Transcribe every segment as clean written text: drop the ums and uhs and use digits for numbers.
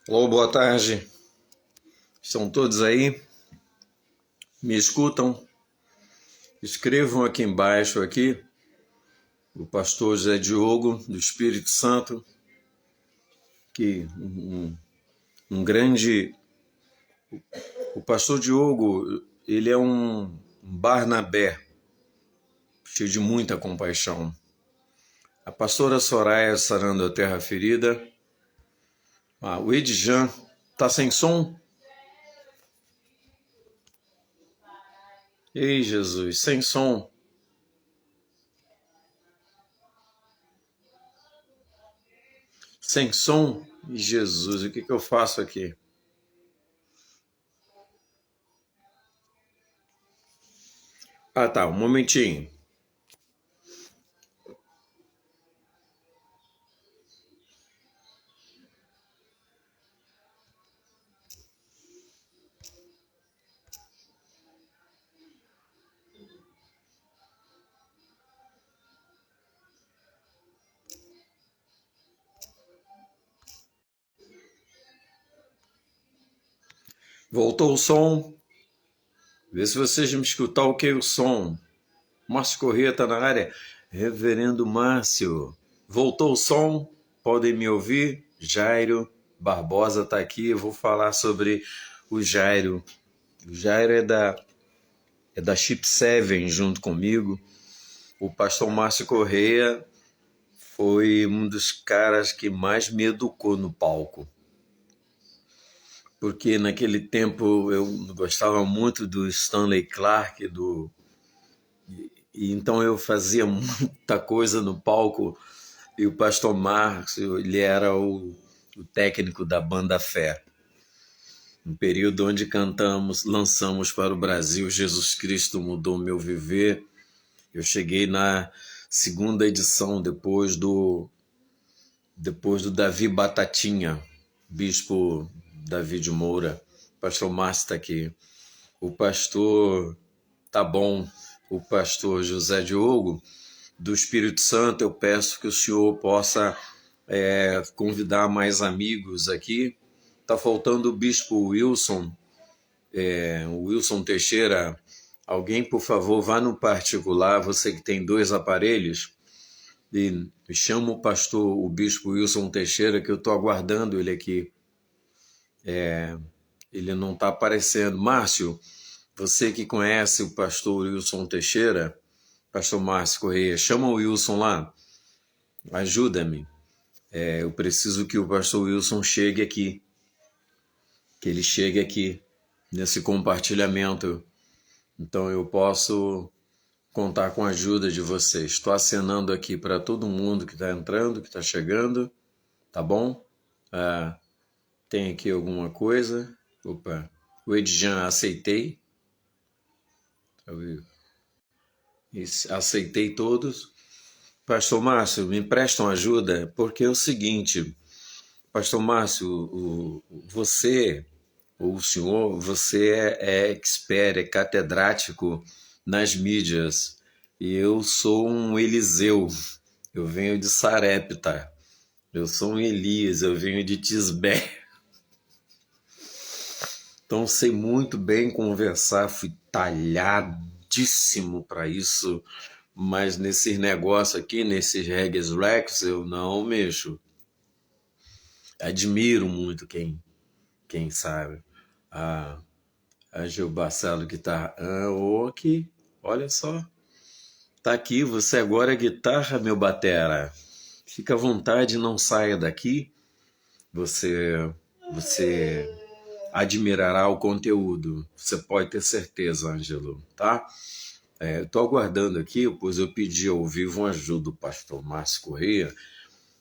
Alô, boa tarde. Estão todos aí? Me escutam? Escrevam aqui embaixo aqui. O pastor José Diogo, do Espírito Santo, que um grande... O pastor Diogo, ele é um Barnabé, cheio de muita compaixão. A pastora Soraya sarando a terra ferida. O Edjan tá sem som? Ei, Jesus, sem som. Sem som? Jesus, o que eu faço aqui? Tá, um momentinho. Voltou o som? Vê se vocês me escutar o som. Márcio Corrêa está na área. Reverendo Márcio. Voltou o som? Podem me ouvir? Jairo Barbosa está aqui. Eu vou falar sobre o Jairo. O Jairo é da Chip 7 junto comigo. O pastor Márcio Corrêa foi um dos caras que mais me educou no palco. Porque naquele tempo eu gostava muito do Stanley Clarke, e então eu fazia muita coisa no palco, e o pastor Márcio, ele era o técnico da Banda Fé. Um período onde lançamos para o Brasil Jesus Cristo Mudou Meu Viver. Eu cheguei na segunda edição, depois do Davi Batatinha, bispo Davi de Moura. O pastor Márcio está aqui. O pastor o pastor José Diogo, do Espírito Santo, eu peço que o senhor possa convidar mais amigos aqui. Está faltando o bispo Wilson, o Wilson Teixeira. Alguém, por favor, vá no particular, você que tem 2 aparelhos, e chama o bispo Wilson Teixeira, que eu estou aguardando ele aqui. Ele não está aparecendo. Márcio, você que conhece o pastor Wilson Teixeira, pastor Márcio Correia, chama o Wilson lá, ajuda-me. Eu preciso que o pastor Wilson chegue aqui, que ele chegue aqui nesse compartilhamento. Então eu posso contar com a ajuda de vocês. Estou acenando aqui para todo mundo que está entrando, que está chegando, tá bom? Tem aqui alguma coisa? Opa, o Edjan, aceitei. Aceitei todos. Pastor Márcio, me emprestam ajuda, porque é o seguinte, Pastor Márcio, você, ou o senhor, você é expert, é catedrático nas mídias, e eu sou um Eliseu, eu venho de Sarepta, eu sou um Elias, eu venho de Tisbé. Então sei muito bem conversar, fui talhadíssimo para isso, mas nesses negócios aqui, nesses regs rex, eu não mexo. Admiro muito quem sabe. A Gil Barcelo guitarra. Ok, olha só. Tá aqui, você agora é guitarra, meu batera. Fica à vontade, não saia daqui. Você admirará o conteúdo. Você pode ter certeza, Ângelo, tá? Eu tô aguardando aqui, pois eu pedi ao vivo uma ajuda do pastor Márcio Corrêa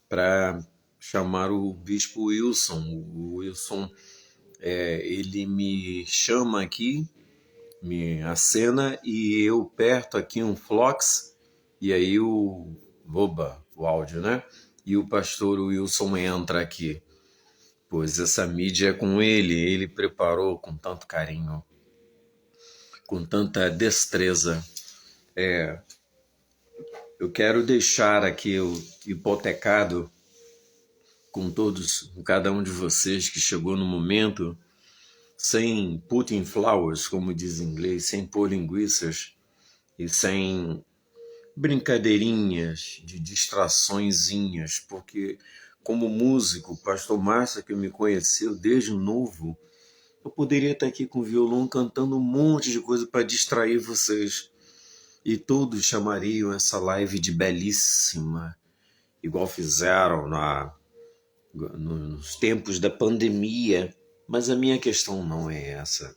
para chamar o bispo Wilson. O Wilson, ele me chama aqui, me acena, e eu aperto aqui um flox, e aí o áudio, né? E o pastor Wilson entra aqui. Pois essa mídia é com ele preparou com tanto carinho, com tanta destreza. Eu quero deixar aqui hipotecado com todos, com cada um de vocês que chegou no momento, sem putting flowers, como diz em inglês, sem pôr linguiças e sem brincadeirinhas de distraçõezinhas, porque como músico, o pastor Márcio que me conheceu desde novo, eu poderia estar aqui com o violão cantando um monte de coisa para distrair vocês. E todos chamariam essa live de belíssima, igual fizeram nos tempos da pandemia. Mas a minha questão não é essa.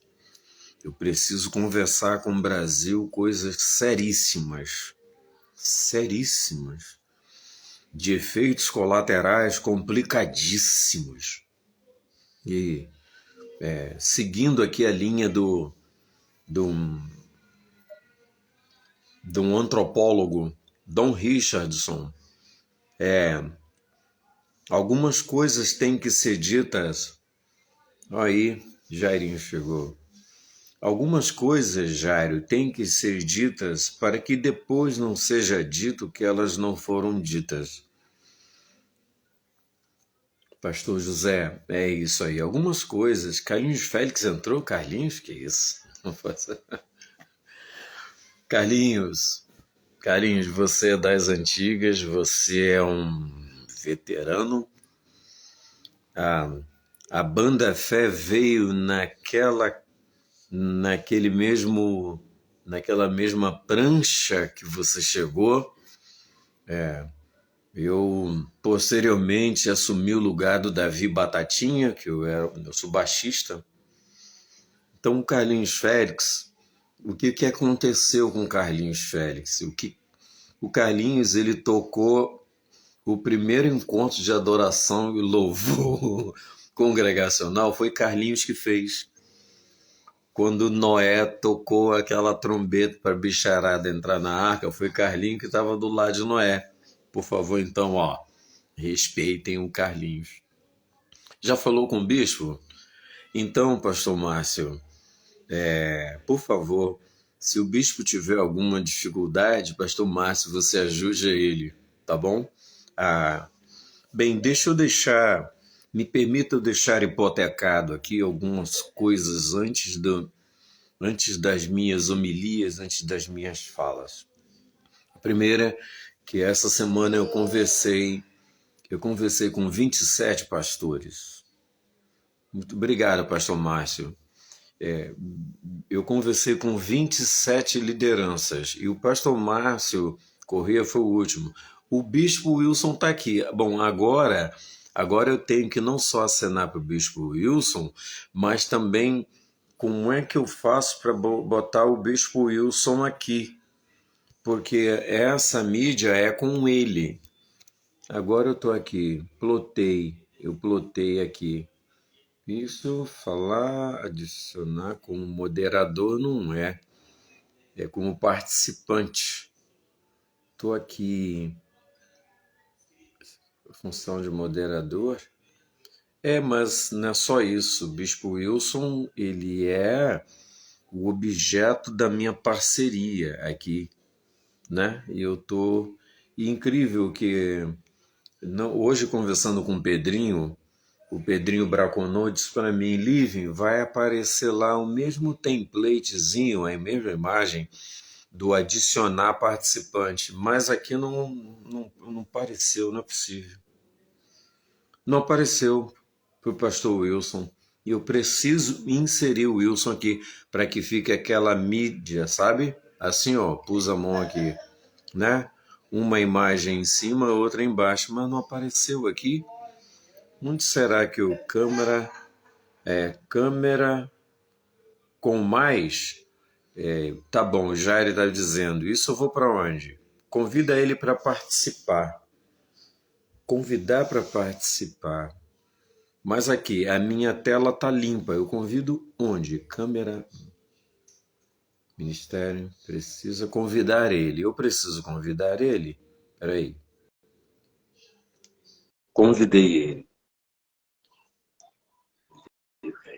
Eu preciso conversar com o Brasil coisas seríssimas, seríssimas, de efeitos colaterais complicadíssimos. E seguindo aqui a linha de um antropólogo, Don Richardson, algumas coisas têm que ser ditas. Aí, Jairinho chegou. Algumas coisas, Jairo, têm que ser ditas para que depois não seja dito que elas não foram ditas. Pastor José, é isso aí. Algumas coisas. Carlinhos Félix entrou? Carlinhos? Que isso? Carlinhos, você é das antigas, você é um veterano. A Banda Fé veio naquela mesma prancha que você chegou. Eu posteriormente assumi o lugar do Davi Batatinha, que eu sou baixista. Então, o Carlinhos Félix, o que aconteceu com o Carlinhos Félix? O Carlinhos, ele tocou o primeiro encontro de adoração e louvor congregacional, foi Carlinhos que fez. Quando Noé tocou aquela trombeta para a bicharada entrar na arca, foi Carlinhos que estava do lado de Noé. Por favor, então, respeitem o Carlinhos. Já falou com o bispo? Então, pastor Márcio, por favor, se o bispo tiver alguma dificuldade, pastor Márcio, você ajude ele, tá bom? Bem, me permita eu deixar hipotecado aqui algumas coisas antes das minhas homilias, antes das minhas falas. A primeira, que essa semana eu conversei com 27 pastores. Muito obrigado, pastor Márcio. Eu conversei com 27 lideranças e o pastor Márcio Corrêa foi o último. O bispo Wilson está aqui. Bom, agora eu tenho que não só acenar para o bispo Wilson, mas também como é que eu faço para botar o bispo Wilson aqui? Porque essa mídia é com ele. Agora eu estou aqui, eu plotei aqui. Isso, falar, adicionar como moderador não é como participante. Estou aqui, função de moderador. Mas não é só isso. O bispo Wilson, ele é o objeto da minha parceria aqui, né? E eu tô incrível que hoje conversando com o Pedrinho Braconô disse para mim, Living, vai aparecer lá o mesmo templatezinho, a mesma imagem do adicionar participante, mas aqui não apareceu, não é possível. Não apareceu para o pastor Wilson. E eu preciso inserir o Wilson aqui para que fique aquela mídia, sabe? Assim, pus a mão aqui, né? Uma imagem em cima, outra embaixo, mas não apareceu aqui. Onde será que o câmera com mais? Tá bom, o Jair está dizendo. Isso eu vou para onde? Convida ele para participar. Convidar para participar. Mas aqui, a minha tela tá limpa. Eu convido onde? Câmera. Ministério. Precisa convidar ele. Eu preciso convidar ele? Peraí. Convidei ele.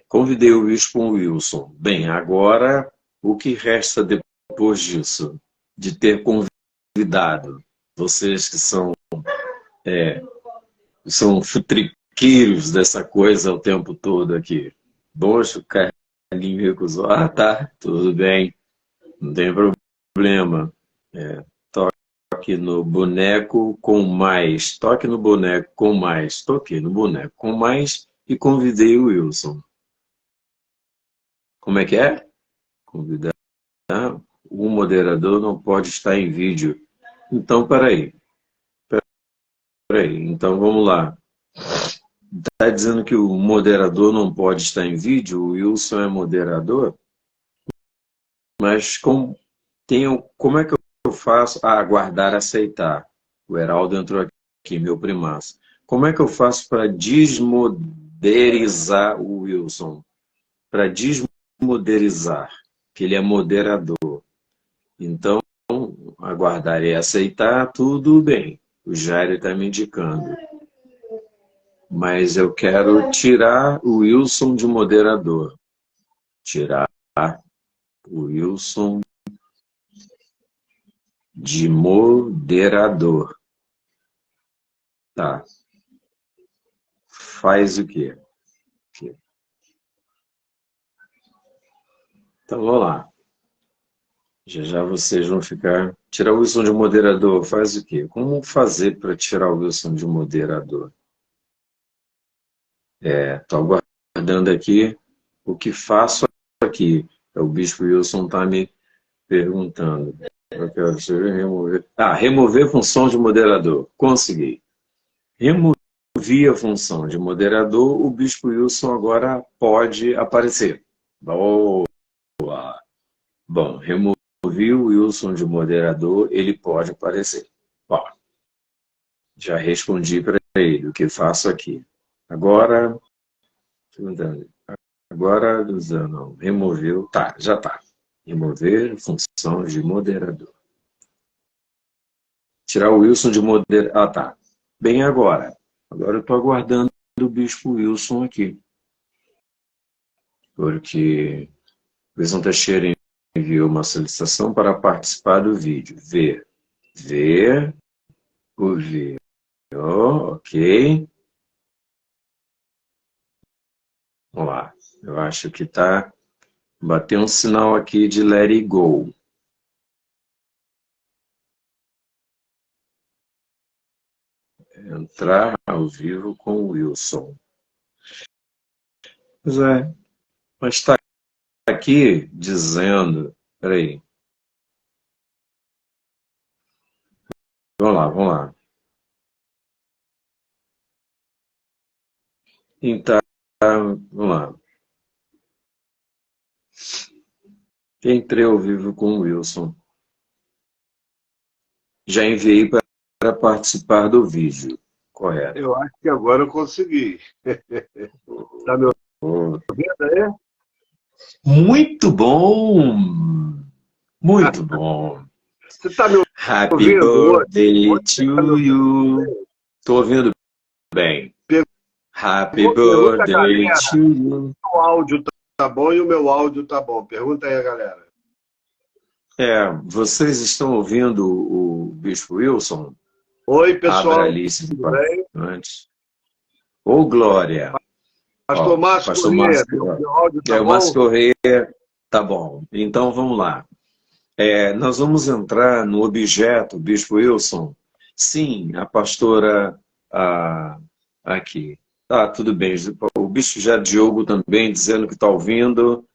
Convidei o bispo Wilson. Bem, agora o que resta depois disso? De ter convidado vocês que são são futriqueiros dessa coisa o tempo todo aqui. Poxa, o Carlinho recusou. Ah, tá, tudo bem, não tem problema. É, toque no boneco com mais. Toque no boneco com mais. Toquei no boneco com mais e convidei o Wilson. Como é que é? Convidar. O moderador não pode estar em vídeo. Então, peraí. Então, vamos lá. Está dizendo que o moderador não pode estar em vídeo, o Wilson é moderador, mas como é que eu faço? Ah, aguardar aceitar. O Heraldo entrou aqui, meu primaço. Como é que eu faço para desmoderizar o Wilson? Para desmoderizar, que ele é moderador. Então, aguardar e aceitar, tudo bem. O Jair está me indicando. Mas eu quero tirar o Wilson de moderador. Tirar o Wilson de moderador. Tá. Faz o quê? Então, vamos lá. Já vocês vão ficar... Tirar o Wilson de moderador, faz o quê? Como fazer para tirar o Wilson de moderador? Estou aguardando aqui o que faço aqui. O Bispo Wilson está me perguntando. Eu quero remover. Remover função de moderador. Consegui. Removi a função de moderador, o Bispo Wilson agora pode aparecer. Boa! Bom, removi o Wilson de moderador, ele pode aparecer. Bom, já respondi para ele o que faço aqui. Agora, não, removeu, tá, já tá. Remover função de moderador. Tirar o Wilson de moderador. Tá. Bem agora. Agora eu estou aguardando o Bispo Wilson aqui. Porque o Wilson Teixeira enviou uma solicitação para participar do vídeo. Ver o vídeo. Ok. Vamos lá. Eu acho que tá. Bateu um sinal aqui de let it go. Entrar ao vivo com o Wilson. Pois é. Mas está aqui dizendo. Peraí. Vamos lá. Então, vamos lá. Entrei ao vivo com o Wilson. Já enviei para participar do vídeo. Correto. Eu acho que agora eu consegui. Está me ouvindo aí? Muito bom! Muito bom! Você está me ouvindo? Happy birthday to you! Estou ouvindo bem. Happy birthday to you! O áudio tá bom e o meu áudio tá bom. Pergunta aí, galera. Vocês estão ouvindo o Bispo Wilson? Oi, pessoal. Abra a lista de participantes. Ô, Glória! Pastor Márcio Corrêa, meu áudio tá bom? O Márcio Corrêa, tá bom. Então, vamos lá. Nós vamos entrar no objeto, Bispo Wilson. Sim, a pastora aqui. Tá, tudo bem. O Bispo já Diogo também dizendo que está ouvindo.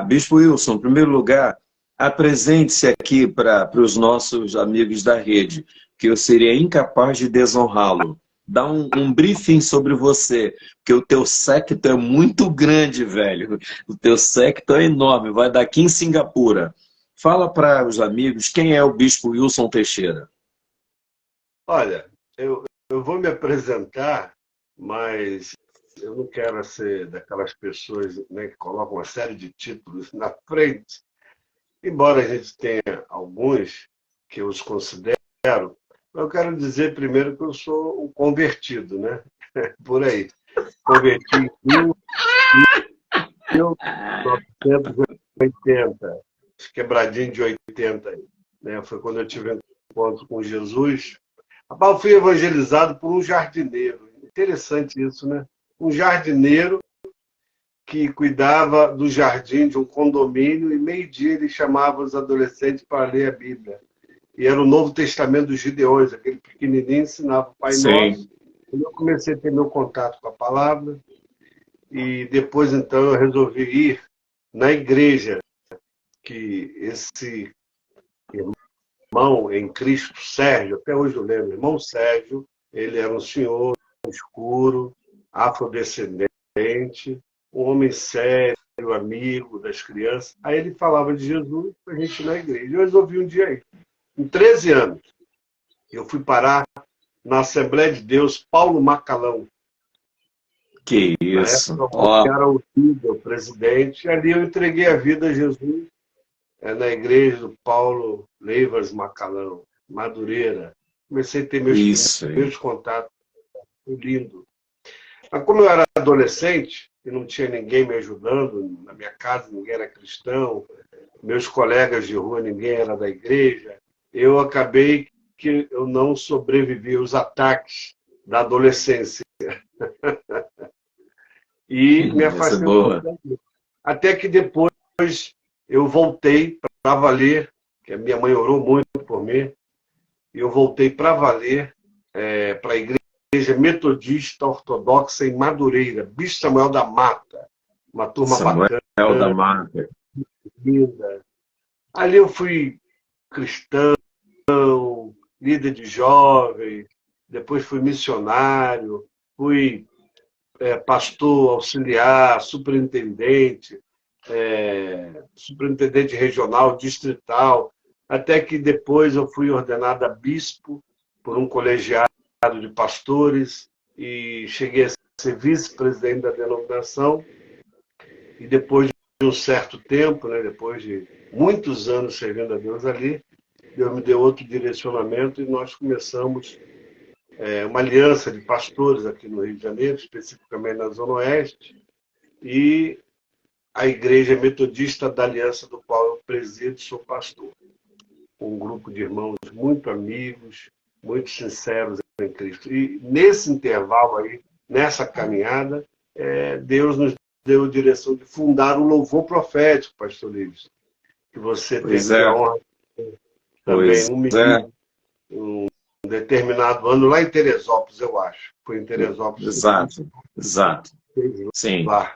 Bispo Wilson, em primeiro lugar, apresente-se aqui para os nossos amigos da rede, que eu seria incapaz de desonrá-lo. Dá um briefing sobre você, porque o teu séquito é muito grande, velho. O teu séquito é enorme, vai daqui em Singapura. Fala para os amigos quem é o Bispo Wilson Teixeira. Olha, eu vou me apresentar, mas eu não quero ser daquelas pessoas, né, que colocam uma série de títulos na frente. Embora a gente tenha alguns que eu os considero, eu quero dizer primeiro que eu sou um convertido, né? Por aí. Converti em 1980, quebradinho de 80. Né? Foi quando eu tive um encontro com Jesus. Eu fui evangelizado por um jardineiro. Interessante isso, né? Um jardineiro que cuidava do jardim de um condomínio e meio-dia ele chamava os adolescentes para ler a Bíblia. E era o Novo Testamento dos Gideões, aquele pequenininho ensinava o Pai Nosso. Sim. Eu comecei a ter meu contato com a palavra e depois, então, eu resolvi ir na igreja que esse irmão em Cristo, Sérgio, até hoje eu lembro, irmão Sérgio, ele era um senhor escuro, afrodescendente, um homem sério, amigo das crianças. Aí ele falava de Jesus para a gente ir na igreja. Eu resolvi um dia ir. Com 13 anos, eu fui parar na Assembleia de Deus Paulo Macalão. Que Na isso. época, Ó, eu era o líder, o presidente. E ali eu entreguei a vida a Jesus, na igreja do Paulo Leivas Macalão, Madureira. Comecei a ter meus isso aí. primeiros contatos. Foi lindo. Mas como eu era adolescente e não tinha ninguém me ajudando, na minha casa ninguém era cristão, meus colegas de rua ninguém era da igreja, eu acabei que eu não sobrevivi aos ataques da adolescência e me Essa é afastei um pouco boa. da igreja. Até que depois eu voltei para valer, que a minha mãe orou muito por mim, e eu voltei para valer para a Igreja Metodista Ortodoxa em Madureira, Bispo Samuel da Mata, uma turma Samuel bacana, da Mata. linda. Ali eu fui cristão, líder de jovens, depois fui missionário, fui pastor auxiliar, superintendente regional, distrital, até que depois eu fui ordenado a bispo por um colegiado de pastores e cheguei a ser vice-presidente da denominação. E depois de um certo tempo, né, depois de muitos anos servindo a Deus ali, Deus me deu outro direcionamento e nós começamos uma aliança de pastores aqui no Rio de Janeiro, especificamente na Zona Oeste, e a Igreja Metodista da Aliança, do qual eu presido e sou pastor. Um grupo de irmãos muito amigos, muito sinceros em Cristo. E nesse intervalo aí, nessa caminhada, Deus nos deu a direção de fundar o Louvor Profético, pastor Livres, que você Pois teve a é, honra também, pois um menino, é. um determinado ano, lá em Teresópolis, eu acho. Foi em Teresópolis que Exato, exato. fez Sim, lá.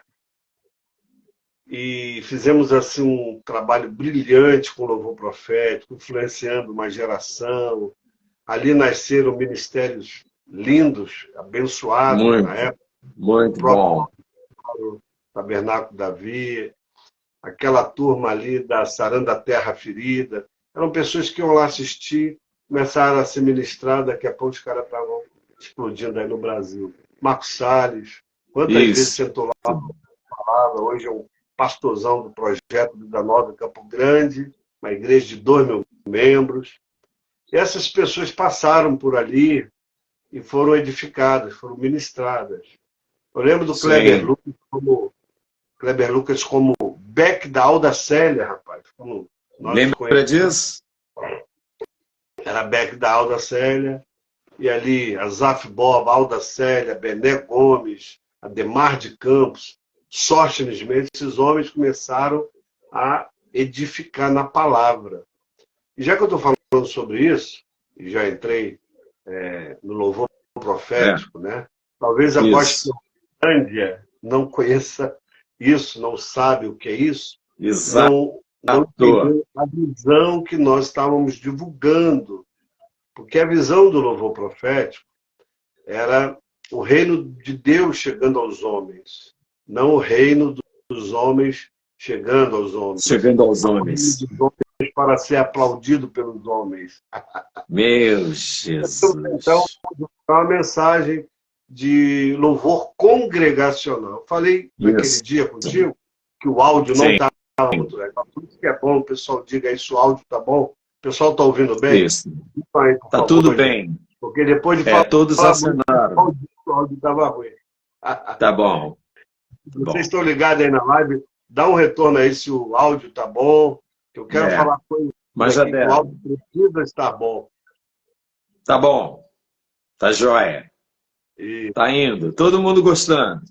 E fizemos assim um trabalho brilhante com o louvor profético, influenciando uma geração. Ali nasceram ministérios lindos, abençoados na muito, época, o muito próprio bom. Tabernáculo Davi, aquela turma ali da Saranda Terra Ferida. Eram pessoas que iam lá assistir, começaram a se ministrar, daqui a pouco os caras estavam explodindo aí no Brasil. Marcos Salles, quantas vezes Isso. sentou lá, hoje é um pastorzão do projeto da Nova Campo Grande, uma igreja de 2.000 membros. E essas pessoas passaram por ali e foram edificadas, foram ministradas. Eu lembro do Sim. Kleber Lucas como Beck da Alda Célia, rapaz. Como nós Lembra conhecemos. disso? Era Beck da Alda Célia, e ali Azaf Bob, Alda Célia, Bené Gomes, Ademar de Campos, Sóstenes Mendes, esses homens começaram a edificar na palavra. E já que eu estou falando sobre isso, e já entrei no louvor profético, né? Talvez a Isso. Bostilândia não conheça isso, não sabe o que é isso, Exato. não entendeu a visão que nós estávamos divulgando. Porque a visão do louvor profético era o reino de Deus chegando aos homens, não o reino dos homens chegando aos homens. Chegando aos O reino homens. dos homens para ser aplaudido pelos homens. Meu Então, Jesus. é uma mensagem de louvor congregacional. Falei naquele Isso. dia contigo que o áudio não Sim, estava muito legal. Por isso que é bom, o pessoal diga aí se o áudio está bom. O pessoal está ouvindo bem? isso. Aí, por Tá favor, tudo gente. bem. Porque depois de Todos falar muito, assinaram. o áudio estava ruim. Tá bom. Tá Vocês bom. estão ligados aí na live? Dá um retorno aí se o áudio está bom. Que eu quero falar coisas Mas aqui que o Adélio, áudio precisa estar bom. tá bom. Tá joia. E, Tá indo. Todo mundo gostando.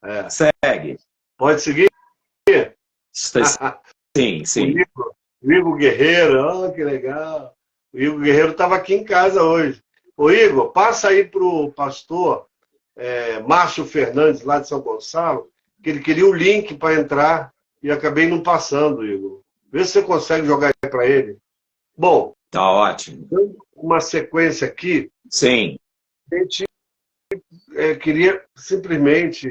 é, Segue. pode seguir? Está- Sim, O sim. Igor, o Igor Guerreiro, que legal. O Igor Guerreiro estava aqui em casa hoje. Ô Igor, passa aí para o pastor Márcio Fernandes, lá de São Gonçalo, que ele queria o link para entrar e acabei não passando, Igor. Vê se você consegue jogar aí para ele. Bom, Tá ótimo. uma sequência aqui, Sim, a gente queria simplesmente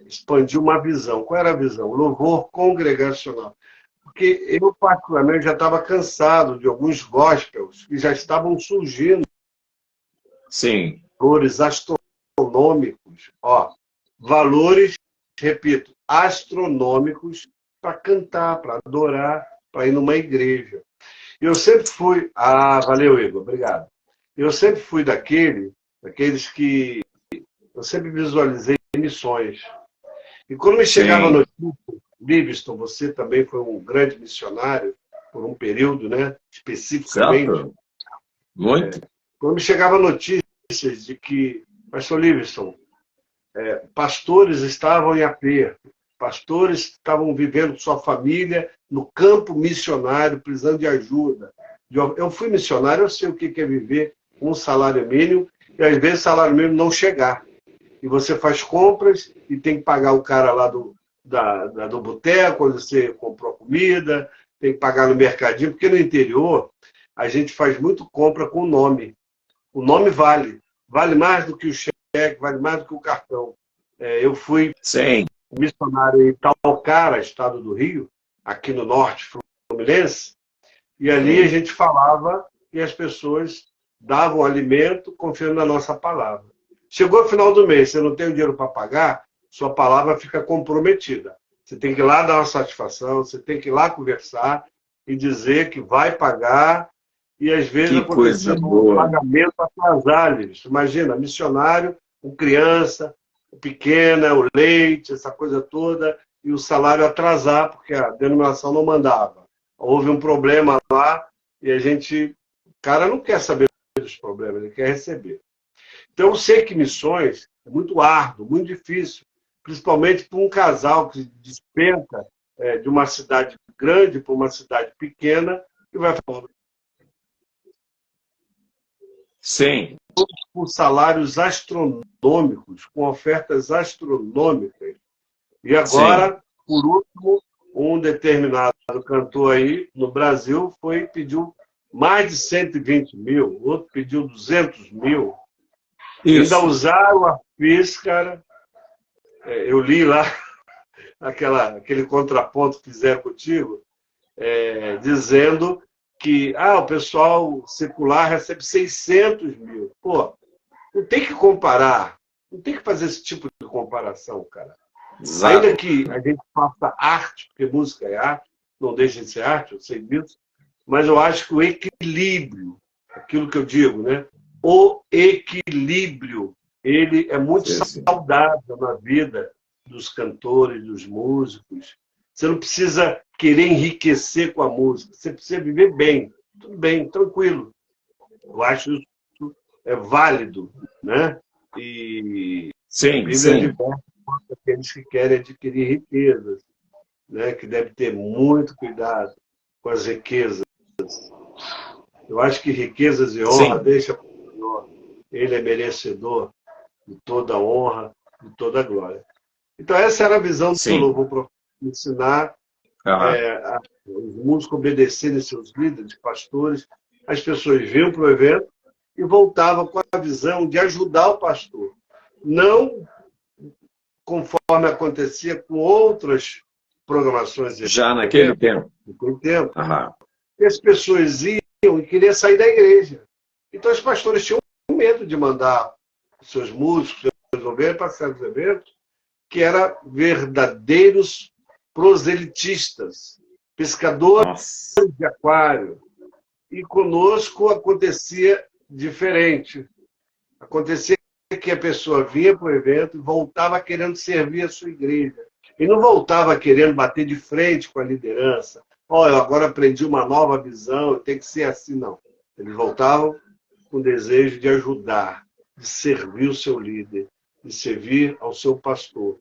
expandir uma visão. Qual era a visão? Louvor congregacional. Porque eu, particularmente, já estava cansado de alguns gospels que já estavam surgindo, sim, valores astronômicos, ó, valores, repito, astronômicos para cantar, para adorar, para ir numa igreja. Eu sempre fui. Ah, valeu, Igor, obrigado. Eu sempre fui daqueles que eu sempre visualizei missões. E quando me chegava a sim. notícia, Livingston, você também foi um grande missionário por um período, né? Especificamente. Certo? Muito? Quando me chegava notícias de que, pastor Livingston, pastores estavam em aperto, pastores estavam vivendo sua família no campo missionário, precisando de ajuda. Eu fui missionário, eu sei o que é viver com um salário mínimo, e às vezes o salário mínimo não chegar. E você faz compras e tem que pagar o cara lá do boteco, quando você comprou comida, tem que pagar no mercadinho, porque no interior a gente faz muito compra com nome. O nome vale. Vale mais do que o cheque, vale mais do que o cartão. Eu fui Sim, missionário em Talcara, estado do Rio, aqui no norte fluminense, e ali a sim. gente falava e as pessoas davam alimento confiando na nossa palavra. Chegou o final do mês, você não tem o dinheiro para pagar, sua palavra fica comprometida. Você tem que ir lá dar uma satisfação, você tem que ir lá conversar e dizer que vai pagar. E às vezes Que acontecia coisa um boa. pagamento atrasado. Imagina, missionário, com criança, pequena, o leite, essa coisa toda, e o salário atrasar, porque a denominação não mandava. Houve um problema lá e a gente. O cara não quer saber dos problemas, ele quer receber. Então, eu sei que missões é muito árduo, muito difícil, principalmente para um casal que despenca de uma cidade grande para uma cidade pequena e vai Sim, com salários astronômicos, com ofertas astronômicas. E sim. agora, por último, um determinado cantor aí no Brasil pediu mais de 120 mil, outro pediu 200 mil. Ainda Isso. usaram a FIS, cara. Eu li lá aquele contraponto que fizeram contigo, dizendo que o pessoal secular recebe 600 mil. Pô, não tem que comparar, não tem que fazer esse tipo de comparação, cara. Ainda Exato. que a gente faça arte, porque música é arte, não deixa de ser arte, eu sei disso, mas eu acho que o equilíbrio, aquilo que eu digo, né? O equilíbrio, ele é muito Sim, sim. saudável na vida dos cantores, dos músicos. Você não precisa querer enriquecer com a música, você precisa viver bem, tudo bem, tranquilo. Eu acho isso válido, né? E a Sim, Bíblia sim. adverte contra aqueles que querem adquirir riquezas, né? Que deve ter muito cuidado com as riquezas. Eu acho que riquezas e honra Sim, deixa para o Senhor. Ele é merecedor de toda honra, de toda glória. Então, essa era a visão do sim. louvor profético, ensinar Aham. os músicos a obedecerem seus líderes, pastores. As pessoas vinham para o evento e voltavam com a visão de ajudar o pastor. Não conforme acontecia com outras programações de Já naquele evento, tempo. naquele tempo. Aham. E as pessoas iam e queriam sair da igreja. Então, os pastores tinham medo de mandar seus músicos, seus ovelhas para certos eventos, que eram verdadeiros proselitistas, pescadores Nossa. de aquário. E conosco acontecia diferente. Acontecia que a pessoa vinha para o evento e voltava querendo servir a sua igreja. E não voltava querendo bater de frente com a liderança. Eu agora aprendi uma nova visão, tem que ser assim, não. Eles voltavam com desejo de ajudar. de servir o seu líder, de servir ao seu pastor.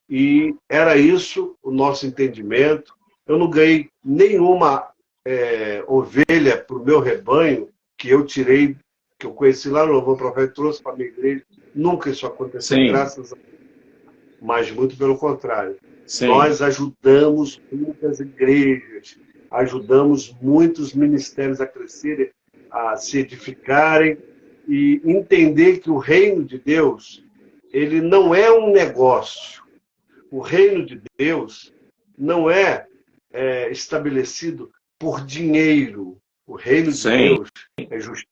E era isso o nosso entendimento. Eu não ganhei nenhuma ovelha para o meu rebanho que eu tirei, que eu conheci lá no Louvor Profeta, trouxe para a minha igreja. Nunca isso aconteceu, Sim, graças a Deus. Mas muito pelo contrário. sim, Nós ajudamos muitas igrejas, ajudamos muitos ministérios a crescerem, a se edificarem e entender que o reino de Deus, ele não é um negócio. O reino de Deus não é estabelecido por dinheiro. O reino de sim, Deus é justiça.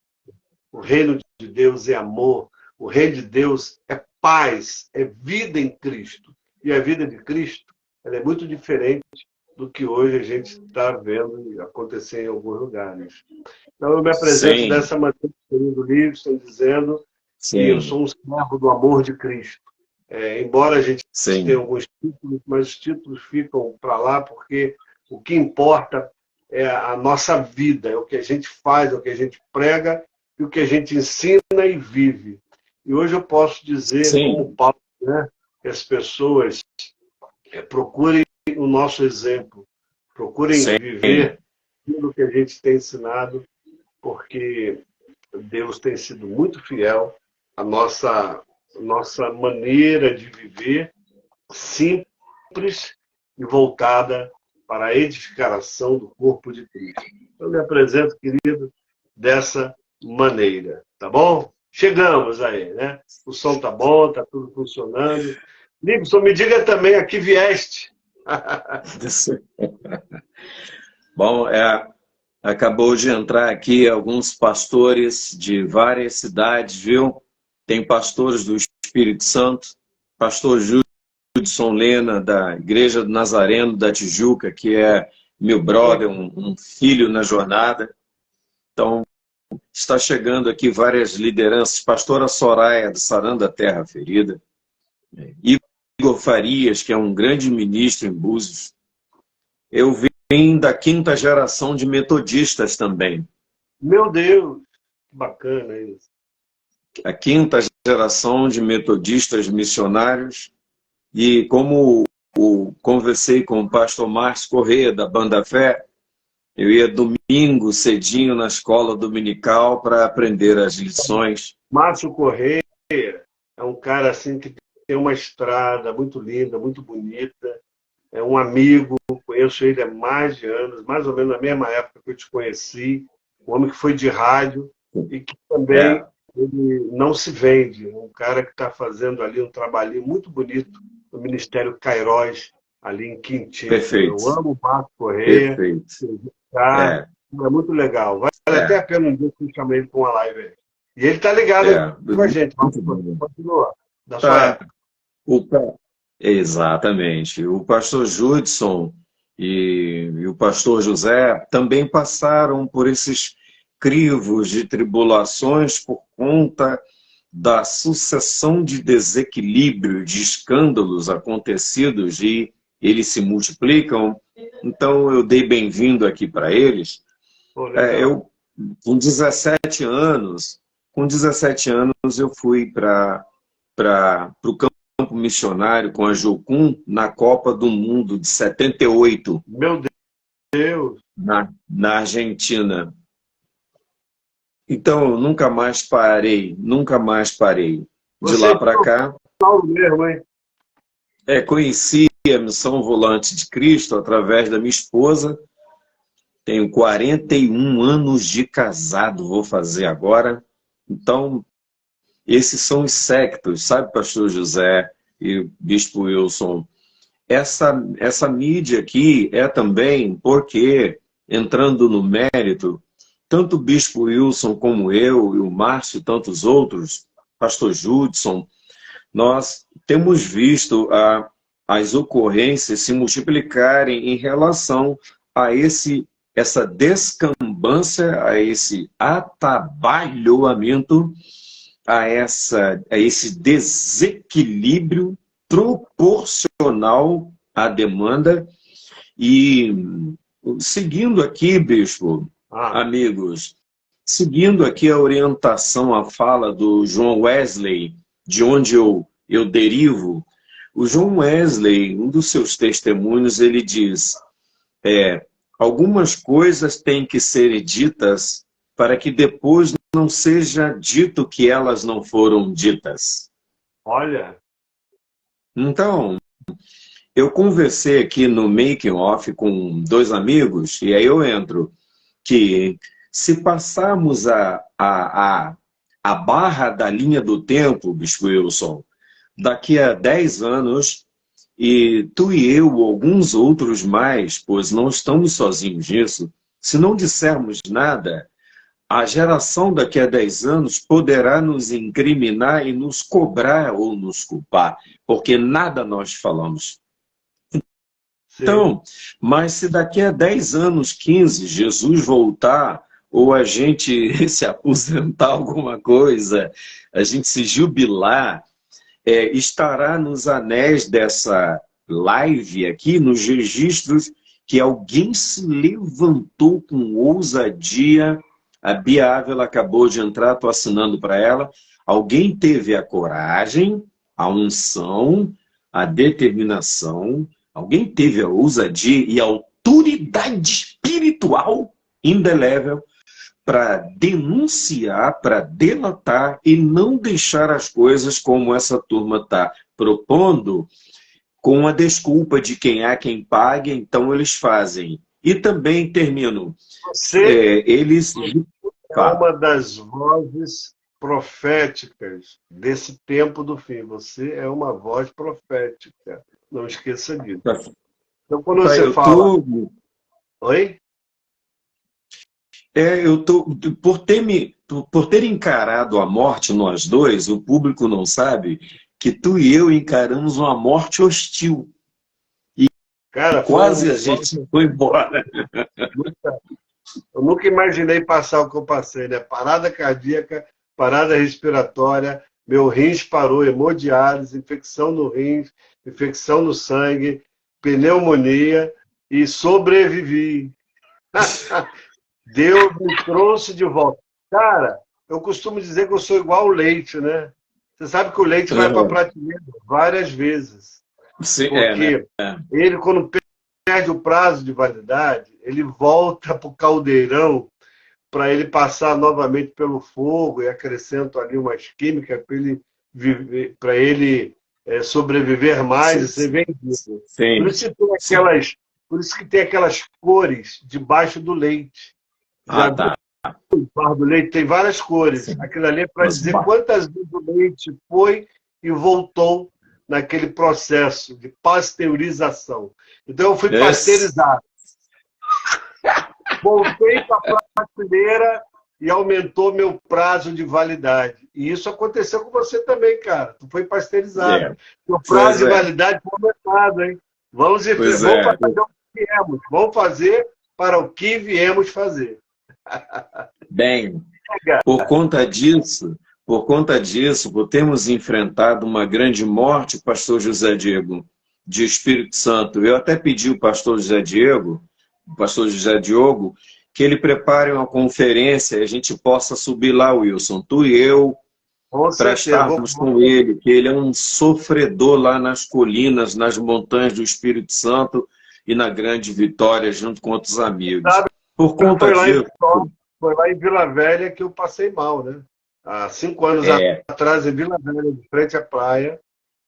O reino de Deus é amor. O reino de Deus é paz, é vida em Cristo. E a vida de Cristo, ela é muito diferente do que hoje a gente está vendo acontecer em alguns lugares. Então, eu me apresento sim, dessa maneira, do livro, estou dizendo que eu sim, sou um servo do amor de Cristo. Embora a gente tenha sim, alguns títulos, mas os títulos ficam para lá, porque o que importa é a nossa vida, é o que a gente faz, é o que a gente prega e o que a gente ensina e vive. E hoje eu posso dizer, sim, como Paulo, né, que as pessoas procurem o nosso exemplo, procurem sim, viver aquilo que a gente tem ensinado, porque Deus tem sido muito fiel à nossa maneira de viver, simples e voltada para a edificação do corpo de Cristo. Eu me apresento, querido, dessa maneira, tá bom? Chegamos aí, né? O som tá bom, tá tudo funcionando. Nixon, me diga também a que vieste. Bom, acabou de entrar aqui alguns pastores de várias cidades, viu? Tem pastores do Espírito Santo, pastor Judson Lena, da Igreja do Nazareno da Tijuca, que é meu brother, um filho na jornada. Então, está chegando aqui várias lideranças, pastora Soraya, do Sarando da Terra Ferida, Igor Farias, que é um grande ministro em Búzios. Eu venho da quinta geração de metodistas também. Meu Deus, que bacana isso. A quinta geração de metodistas missionários. E como conversei com o pastor Márcio Corrêa, da Banda Fé, eu ia domingo cedinho na escola dominical para aprender as lições. Márcio Correia é um cara assim que tem uma estrada muito linda, muito bonita. É um amigo, conheço ele há mais de anos, mais ou menos na mesma época que eu te conheci. Um homem que foi de rádio e que também É, ele não se vende. Um cara que está fazendo ali um trabalhinho muito bonito no Ministério Cairós, ali em Quintino. Eu perfeito, amo o Márcio Correia, perfeito. tá? É, É muito legal. Vale até é, a pena um dia que eu chamei ele para uma live aí. E ele está ligado é. com a gente, Muito Márcio Correia. bom. Continua, da sua Tá. época. O, pa- Exatamente. O pastor Judson e o pastor José também passaram por esses crivos de tribulações por conta da sucessão de desequilíbrio, de escândalos acontecidos e eles se multiplicam. Então eu dei bem-vindo aqui para eles. Pô, legal. Eu com 17 anos, eu fui para o campo missionário com a Jocum na Copa do Mundo de 78, Meu Deus. na Argentina. Então, eu nunca mais parei, nunca mais parei. De Você lá é para cá, Paulo mesmo, hein? conheci a Missão Volante de Cristo através da minha esposa. Tenho 41 anos de casado, vou fazer agora. Então, esses são os sectos, sabe, pastor José e o bispo Wilson? Essa mídia aqui é também porque, entrando no mérito, tanto o bispo Wilson como eu e o Márcio e tantos outros, pastor Judson, nós temos visto as ocorrências se multiplicarem em relação a essa descambância, a esse atabalhoamento, a esse desequilíbrio proporcional à demanda. E seguindo aqui, bispo, Ah, amigos, seguindo aqui a orientação, a fala do John Wesley, de onde eu derivo, o John Wesley, um dos seus testemunhos, ele diz, algumas coisas têm que ser ditas para que depois não seja dito que elas não foram ditas. Olha, Então, eu conversei aqui no Making Off com dois amigos, e aí eu entro, que se passarmos a barra da linha do tempo, Bispo Wilson, daqui a 10 anos, e tu e eu, ou alguns outros mais, pois não estamos sozinhos nisso, se não dissermos nada, a geração daqui a 10 anos poderá nos incriminar e nos cobrar ou nos culpar, porque nada nós falamos. sim. Então, mas se daqui a 10 anos, 15, Jesus voltar, ou a gente se aposentar alguma coisa, a gente se jubilar, estará nos anéis dessa live aqui, nos registros, que alguém se levantou com ousadia. A Bia Ávila acabou de entrar, estou assinando para ela. Alguém teve a coragem, a unção, a determinação, alguém teve a ousadia e a autoridade espiritual indelével para denunciar, para delatar e não deixar as coisas como essa turma está propondo, com a desculpa de quem há quem pague, então eles fazem. E também, termino, Você eles... é uma das vozes proféticas desse tempo do fim. Você é uma voz profética. Não esqueça disso. Então, quando você eu fala... tô... Oi? eu tô... Por ter encarado a morte, nós dois, o público não sabe que tu e eu encaramos uma morte hostil. Cara, Quase a gente foi embora. Eu nunca imaginei passar o que eu passei, né? Parada cardíaca, parada respiratória, meu rins parou, hemodiálise, infecção no rins, infecção no sangue, pneumonia e sobrevivi. Deus me trouxe de volta. Cara, eu costumo dizer que eu sou igual ao leite, né? Você sabe que o leite vai para a prateleira várias vezes. Sim, Porque ele, quando perde o prazo de validade, ele volta para o caldeirão para ele passar novamente pelo fogo e acrescento ali umas químicas para ele sobreviver mais e ser vendido. Sim. Por isso que tem aquelas cores debaixo do leite. Já tá. Debaixo do leite tem várias cores. Sim. Aquilo ali é para dizer quantas vezes o leite foi e voltou naquele processo de pasteurização. Então eu fui pasteurizado. Voltei para a prateleira e aumentou meu prazo de validade. E isso aconteceu com você também, cara. Tu foi pasteurizado. O prazo de validade foi aumentado, hein? Vamos fazer o que viemos. Vamos fazer para o que viemos fazer. Bem, por conta disso, por termos enfrentado uma grande morte, pastor José Diego, de Espírito Santo, eu até pedi ao pastor José Diogo, que ele prepare uma conferência e a gente possa subir lá, Wilson, tu e eu, para estarmos com ele, que ele é um sofredor lá nas colinas, nas montanhas do Espírito Santo e na Grande Vitória, junto com outros amigos. Por conta disso... Foi lá em Vila Velha que eu passei mal, né? Há 5 anos atrás, em Vila Velha, de frente à praia,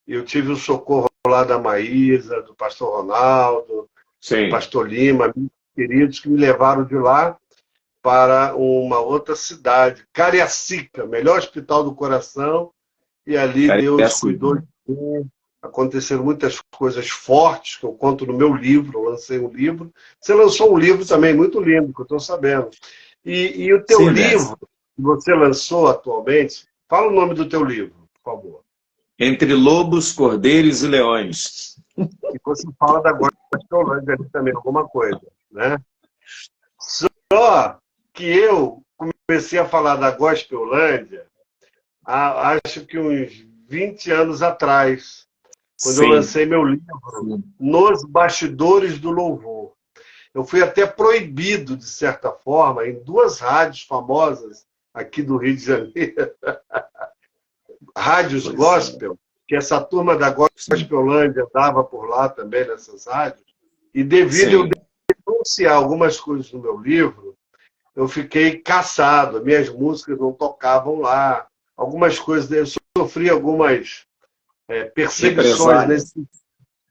eu tive o socorro lá da Maísa, do pastor Ronaldo, do pastor Lima, amigos queridos que me levaram de lá para uma outra cidade, Cariacica, melhor hospital do coração, e ali Deus cuidou de mim. Aconteceram muitas coisas fortes que eu conto no meu livro, eu lancei um livro. Você lançou um livro também muito lindo, que eu estou sabendo. E o teu livro que você lançou atualmente, fala o nome do teu livro, por favor. Entre Lobos, Cordeiros e Leões. E você fala da Gospelândia ali também, alguma coisa, né? Só que eu comecei a falar da Gospelândia acho que uns 20 anos atrás, quando eu lancei meu livro, Nos Bastidores do Louvor. Eu fui até proibido, de certa forma, em duas rádios famosas aqui do Rio de Janeiro, rádios gospel, que essa turma da Gospelândia dava por lá também, nessas rádios, e devido eu denunciar algumas coisas no meu livro, eu fiquei caçado, minhas músicas não tocavam lá, algumas coisas, eu sofri algumas perseguições,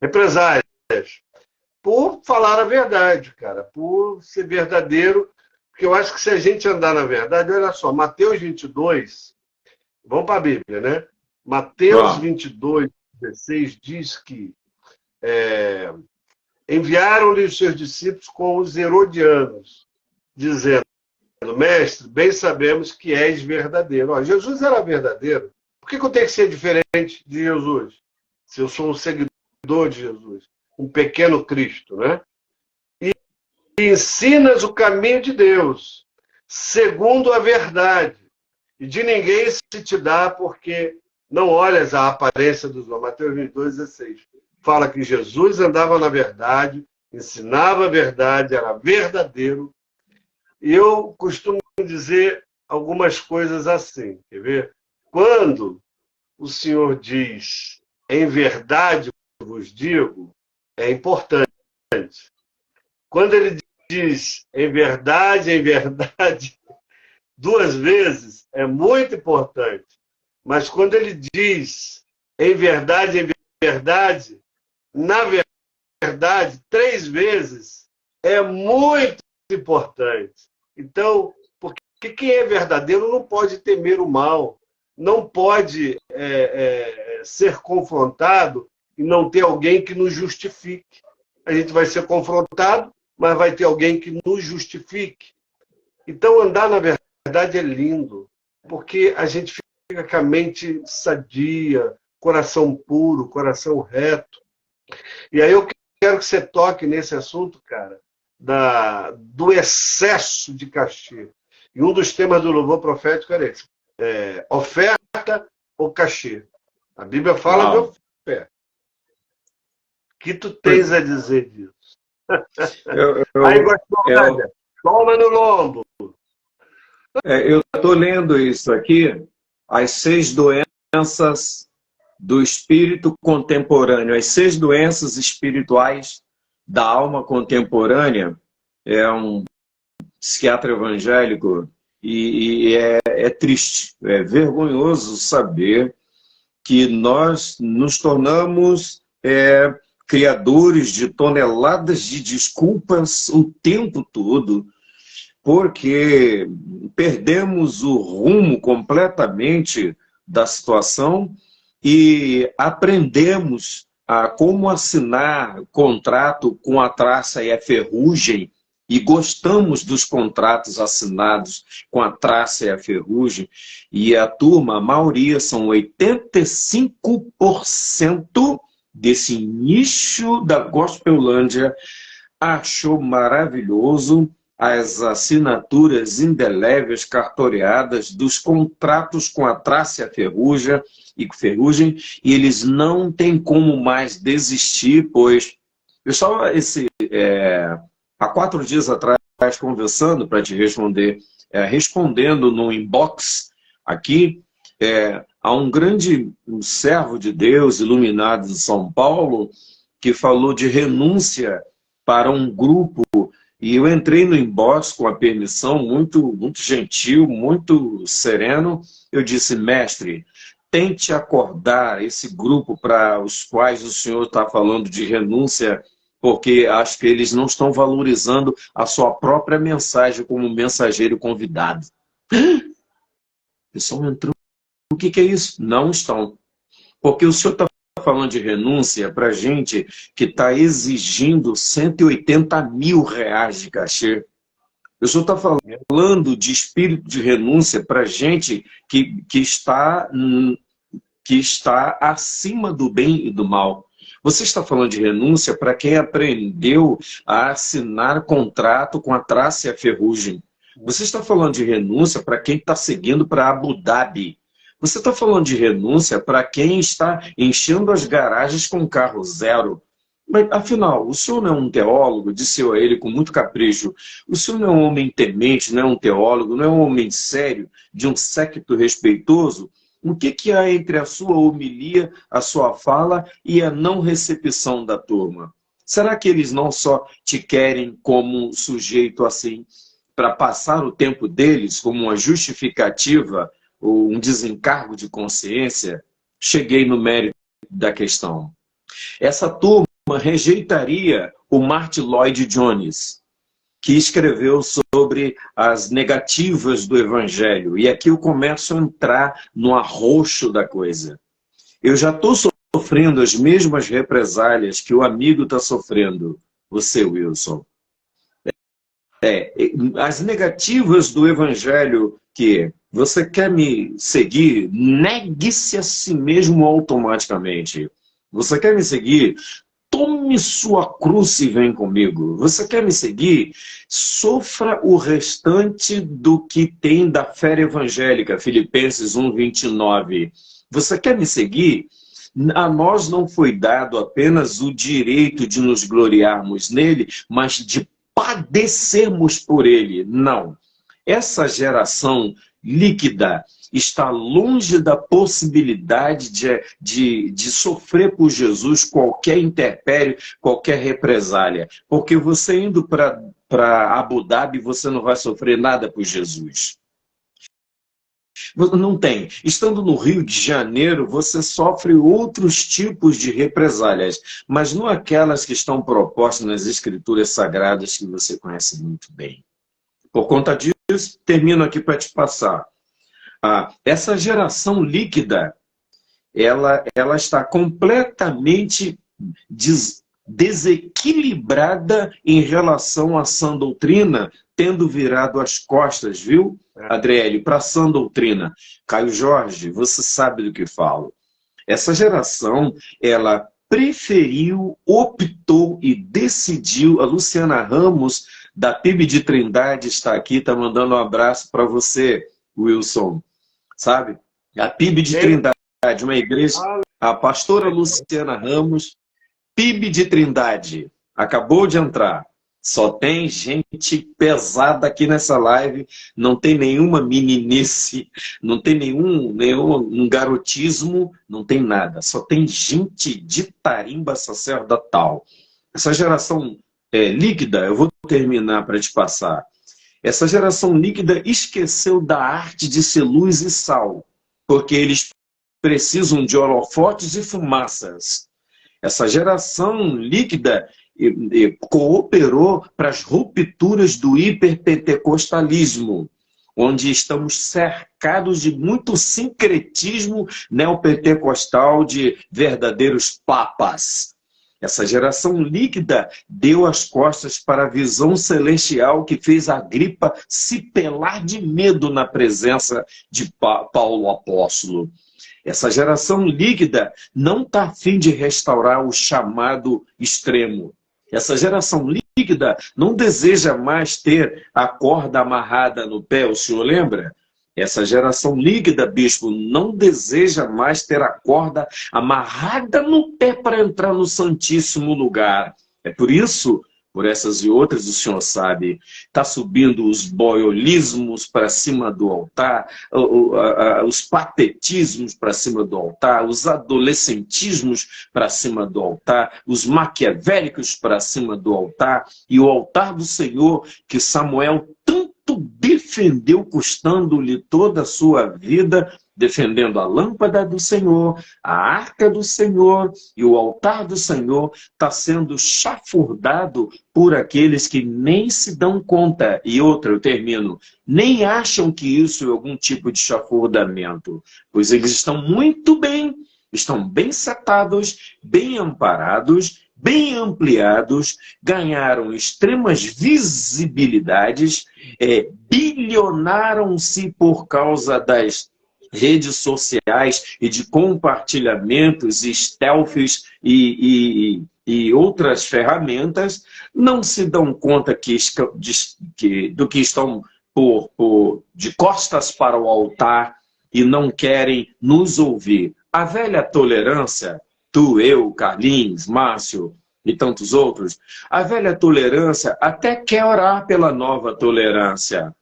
represálias, por falar a verdade, cara, por ser verdadeiro, porque eu acho que se a gente andar na verdade, olha só, Mateus 22, vamos para a Bíblia, né? Mateus 22, 16 diz que enviaram-lhe os seus discípulos com os herodianos, dizendo, mestre, bem sabemos que és verdadeiro. Ó, Jesus era verdadeiro. Por que eu tenho que ser diferente de Jesus? Se eu sou um seguidor de Jesus, um pequeno Cristo, né? E ensinas o caminho de Deus, segundo a verdade. E de ninguém se te dá, porque não olhas a aparência dos homens. Mateus 22, 16. Fala que Jesus andava na verdade, ensinava a verdade, era verdadeiro. E eu costumo dizer algumas coisas assim, quer ver? Quando o Senhor diz, em verdade vos digo, é importante. Quando ele diz, em verdade, duas vezes, é muito importante. Mas quando ele diz, em verdade, na verdade, três vezes, é muito importante. Então, porque quem é verdadeiro não pode temer o mal, não pode ser confrontado e não ter alguém que nos justifique. A gente vai ser confrontado, mas vai ter alguém que nos justifique. Então, andar na verdade é lindo, porque a gente fica com a mente sadia, coração puro, coração reto. E aí eu quero que você toque nesse assunto, cara, do excesso de cachê. E um dos temas do louvor profético era esse. Oferta ou cachê? A Bíblia fala de oferta. O que tu tens a dizer disso? Aí, Gostosada, toma no lombo. Eu estou lendo isso aqui, as 6 doenças do espírito contemporâneo, as 6 doenças espirituais da alma contemporânea. É um psiquiatra evangélico e é triste, é vergonhoso saber que nós nos tornamos criadores de toneladas de desculpas o tempo todo, porque perdemos o rumo completamente da situação e aprendemos a como assinar contrato com a traça e a ferrugem, e gostamos dos contratos assinados com a traça e a ferrugem, e a turma, a maioria, são 85% desse nicho da Gospelândia, achou maravilhoso as assinaturas indeléveis cartoreadas dos contratos com a traça e a ferrugem, e eles não têm como mais desistir, pois eu só há 4 dias atrás, conversando para te responder, respondendo no inbox aqui, há um grande servo de Deus, iluminado de São Paulo, que falou de renúncia para um grupo, e eu entrei no inbox com a permissão, muito, muito gentil, muito sereno. Eu disse, mestre, tente acordar esse grupo para os quais o senhor está falando de renúncia, porque acho que eles não estão valorizando a sua própria mensagem como mensageiro convidado. O pessoal entrou. O que é isso? Não estão. Porque o senhor está falando de renúncia para gente que está exigindo 180 mil reais de cachê. O senhor está falando de espírito de renúncia para gente que está acima do bem e do mal. Você está falando de renúncia para quem aprendeu a assinar contrato com a traça e a ferrugem. Você está falando de renúncia para quem está seguindo para Abu Dhabi. Você está falando de renúncia para quem está enchendo as garagens com carro zero. Mas, afinal, o senhor não é um teólogo? Disse eu a ele com muito capricho. O senhor não é um homem temente, não é um teólogo, não é um homem sério, de um séquito respeitoso? O que há entre a sua homilia, a sua fala e a não recepção da turma? Será que eles não só te querem como sujeito assim, para passar o tempo deles como uma justificativa ou um desencargo de consciência? Cheguei no mérito da questão. Essa turma rejeitaria o Martin Lloyd Jones, que escreveu sobre as negativas do Evangelho. E aqui eu começo a entrar no arroxo da coisa. Eu já estou sofrendo as mesmas represálias que o amigo está sofrendo, você, Wilson. As negativas do Evangelho, que você quer me seguir, negue-se a si mesmo automaticamente. Você quer me seguir? Tome sua cruz e vem comigo. Você quer me seguir? Sofra o restante do que tem da fé evangélica, Filipenses 1:29. Você quer me seguir? A nós não foi dado apenas o direito de nos gloriarmos nele, mas de padecermos por ele. Não. Essa geração líquida está longe da possibilidade de sofrer por Jesus qualquer intempérie, qualquer represália. Porque você indo para Abu Dhabi, você não vai sofrer nada por Jesus. Não tem. Estando no Rio de Janeiro, você sofre outros tipos de represálias, mas não aquelas que estão propostas nas Escrituras Sagradas que você conhece muito bem. Por conta disso, termino aqui para te passar. Essa geração líquida, ela está completamente desequilibrada em relação à sã doutrina, tendo virado as costas, viu, Adriele, para a sã doutrina. Caio Jorge, você sabe do que falo. Essa geração, ela preferiu, optou e decidiu. A Luciana Ramos, da PIB de Trindade, está aqui, está mandando um abraço para você, Wilson. Sabe? A PIB de Trindade, uma igreja, a pastora Luciana Ramos, PIB de Trindade, acabou de entrar. Só tem gente pesada aqui nessa live, não tem nenhuma meninice, não tem nenhum garotismo, não tem nada. Só tem gente de tarimba sacerdotal. Essa geração líquida, eu vou terminar para te passar. Essa geração líquida esqueceu da arte de ser luz e sal, porque eles precisam de holofotes e fumaças. Essa geração líquida cooperou para as rupturas do hiperpentecostalismo, onde estamos cercados de muito sincretismo neopentecostal de verdadeiros papas. Essa geração líquida deu as costas para a visão celestial que fez Agripa se pelar de medo na presença de Paulo apóstolo. Essa geração líquida não está a fim de restaurar o chamado extremo. Essa geração líquida não deseja mais ter a corda amarrada no pé, o senhor lembra? Essa geração líquida, bispo, não deseja mais ter a corda amarrada no pé para entrar no santíssimo lugar. É por isso, por essas e outras, o senhor sabe, está subindo os boiolismos para cima do altar, os patetismos para cima do altar, os adolescentismos para cima do altar, os maquiavélicos para cima do altar, e o altar do Senhor que Samuel tanto defendeu, custando-lhe toda a sua vida, defendendo a lâmpada do Senhor, a arca do Senhor e o altar do Senhor, está sendo chafurdado por aqueles que nem se dão conta. E outra, eu termino, nem acham que isso é algum tipo de chafurdamento, pois eles estão muito bem, estão bem setados, bem amparados, bem ampliados, ganharam extremas visibilidades, bilionaram-se por causa das redes sociais e de compartilhamentos, stealths e outras ferramentas, não se dão conta do que estão de costas para o altar e não querem nos ouvir. A velha tolerância, tu, eu, Carlinhos, Márcio, e tantos outros. A velha tolerância até quer orar pela nova tolerância.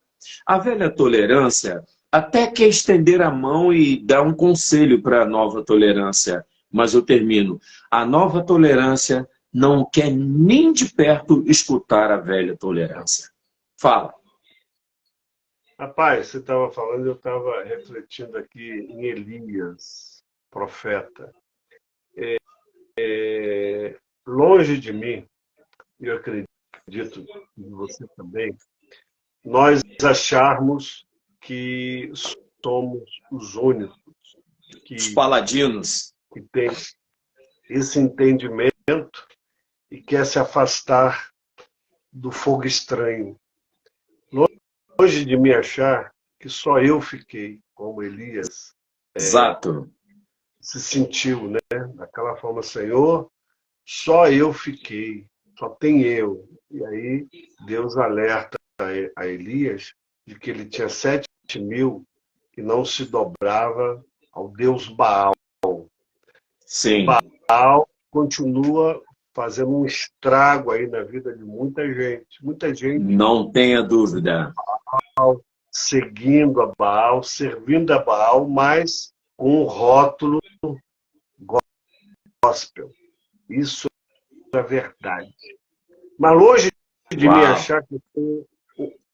A velha tolerância até quer estender a mão e dar um conselho para a nova tolerância. Mas eu termino. A nova tolerância não quer nem de perto escutar a velha tolerância. Fala. Rapaz, você estava falando, eu estava refletindo aqui em Elias, profeta. Longe de mim, e eu acredito em você também, nós acharmos que somos os únicos Os que, paladinos. que tem esse entendimento e quer se afastar do fogo estranho. Longe de me achar que só eu fiquei, como Elias Exato. se sentiu, né? Daquela forma, Senhor, só eu fiquei, só tem eu. E aí Deus alerta a Elias de que ele tinha 7.000 que não se dobrava ao Deus Baal. Sim. Baal continua fazendo um estrago aí na vida de muita gente. Muita gente Não tenha dúvida. seguindo a Baal, servindo a Baal, mas com um rótulo gospel. Isso é verdade. Mas longe de me Uau. achar que eu sou